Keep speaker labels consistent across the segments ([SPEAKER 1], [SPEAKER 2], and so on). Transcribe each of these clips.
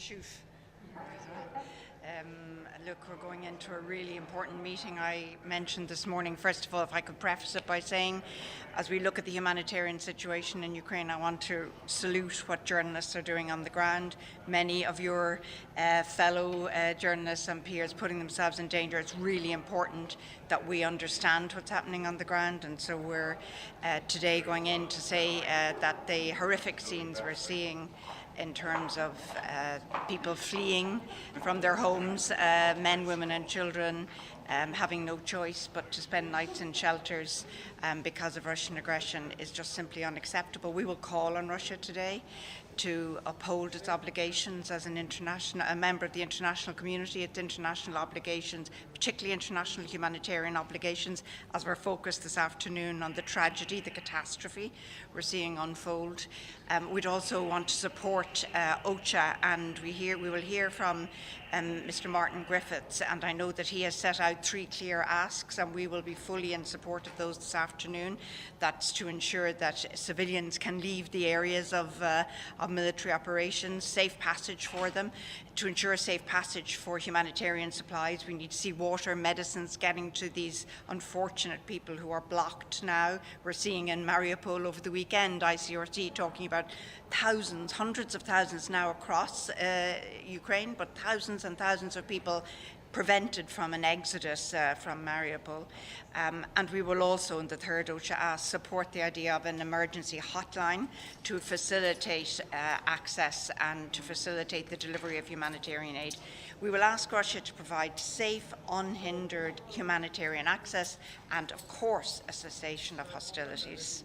[SPEAKER 1] shoot. Look, we're going into a really important meeting. I mentioned this morning, first of all, if I could preface it by saying, as we look at the humanitarian situation in Ukraine, I want to salute what journalists are doing on the ground. Many of your fellow journalists and peers putting themselves in danger. It's really important that we understand what's happening on the ground, and so we're today going in to say that the horrific scenes we're seeing in terms of people fleeing from their homes, men, women and children, having no choice but to spend nights in shelters because of Russian aggression is just simply unacceptable. We will call on Russia today to uphold its obligations as a member of the international community, its international obligations, particularly international humanitarian obligations, as we're focused this afternoon on the tragedy, the catastrophe we're seeing unfold. We'd also want to support OCHA, and we will hear from Mr. Martin Griffiths, and I know that he has set out 3 clear asks, and we will be fully in support of those this afternoon. That's to ensure that civilians can leave the areas of military operations, safe passage for them. To ensure a safe passage for humanitarian supplies, we need to see water, medicines getting to these unfortunate people who are blocked now. We're seeing in Mariupol over the weekend, ICRC talking about thousands, hundreds of thousands now across Ukraine, but thousands and thousands of people prevented from an exodus from Mariupol. And we will also, in the third OCHA ask, support the idea of an emergency hotline to facilitate access and to facilitate the delivery of humanitarian aid. We will ask Russia to provide safe, unhindered humanitarian access and, of course, a cessation of hostilities.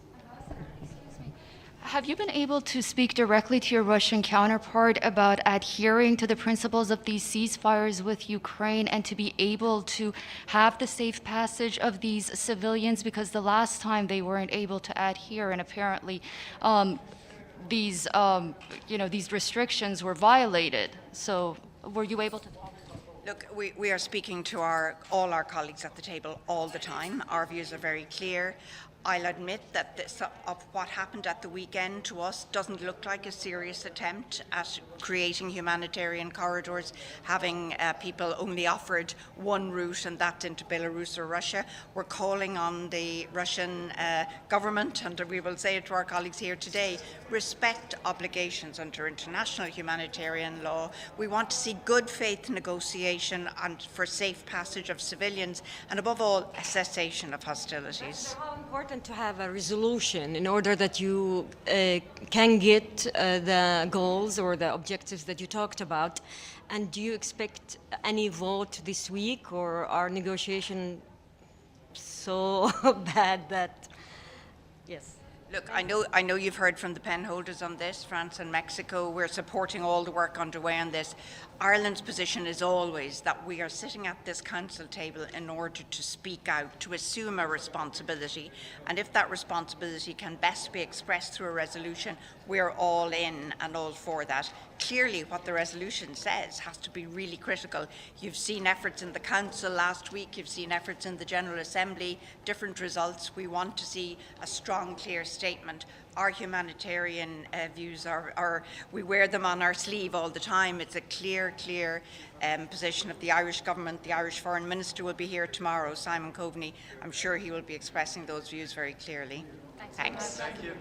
[SPEAKER 2] Have you been able to speak directly to your Russian counterpart about adhering to the principles of these ceasefires with Ukraine and to be able to have the safe passage of these civilians? Because the last time they weren't able to adhere, and apparently these restrictions were violated. So were you able to?
[SPEAKER 1] Look, we are speaking to all our colleagues at the table all the time. Our views are very clear. I'll admit that what happened at the weekend to us doesn't look like a serious attempt at creating humanitarian corridors, having people only offered one route, and that's into Belarus or Russia. We're calling on the Russian government, and we will say it to our colleagues here today, respect obligations under international humanitarian law. We want to see good faith negotiation and for safe passage of civilians, and above all, a cessation of hostilities.
[SPEAKER 3] How important to have a resolution in order that you can get the goals or the objectives that you talked about? And do you expect any vote this week, or are negotiations so bad that, yes?
[SPEAKER 1] Look, I know you've heard from the pen holders on this, France and Mexico. We're supporting all the work underway on this. Ireland's position is always that we are sitting at this council table in order to speak out, to assume a responsibility, and if that responsibility can best be expressed through a resolution, we're all in and all for that. Clearly, what the resolution says has to be really critical. You've seen efforts in the Council last week, you've seen efforts in the General Assembly, different results. We want to see a strong, clear statement. Our humanitarian views we wear them on our sleeve all the time. It's a clear position of the Irish government. The Irish Foreign Minister will be here tomorrow, Simon Coveney. I'm sure he will be expressing those views very clearly. Thanks.
[SPEAKER 4] Thank you.